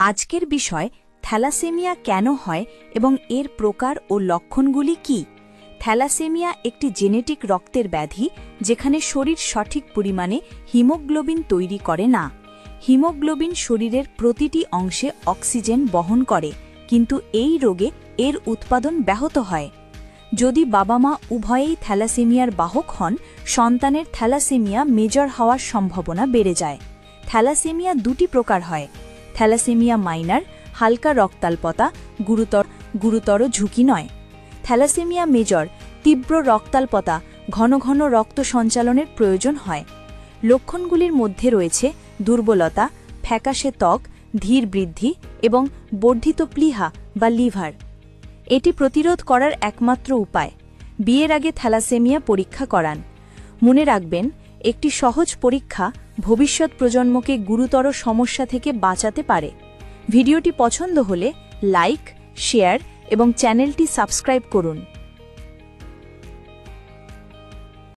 আজকের বিষয় থ্যালাসেমিয়া কেন হয় এবং এর প্রকার ও লক্ষণগুলি কি। থ্যালাসেমিয়া একটি জেনেটিক রক্তের ব্যাধি যেখানে শরীর সঠিক পরিমাণে হিমোগ্লোবিন তৈরি করে না। হিমোগ্লোবিন শরীরের প্রতিটি অংশে অক্সিজেন বহন করে, কিন্তু এই রোগে এর উৎপাদন ব্যাহত হয়। যদি বাবা মা উভয়েই থ্যালাসেমিয়ার বাহক হন, সন্তানের থ্যালাসেমিয়া মেজর হওয়ার সম্ভাবনা বেড়ে যায়। থ্যালাসেমিয়া দুটি প্রকার হয়: থ্যালাসেমিয়া মাইনার, হালকা রক্তাল্পতা, গুরুতর ঝুঁকি নয়। থ্যালাসেমিয়া মেজর, তীব্র রক্তাল্পতা, ঘন ঘন রক্ত সঞ্চালনের প্রয়োজন হয়। লক্ষণগুলির মধ্যে রয়েছে দুর্বলতা, ফ্যাকাশে ত্বক, ধীর বৃদ্ধি এবং বর্ধিত প্লীহা বা লিভার। এটি প্রতিরোধ করার একমাত্র উপায় বিয়ের আগে থ্যালাসেমিয়া পরীক্ষা করান। মনে রাখবেন, একটি সহজ পরীক্ষা ভবিষ্যৎ প্রজন্মকে গুরুতর সমস্যা থেকে বাঁচাতে পারে। ভিডিওটি পছন্দ হলে লাইক, শেয়ার এবং চ্যানেলটি সাবস্ক্রাইব করুন।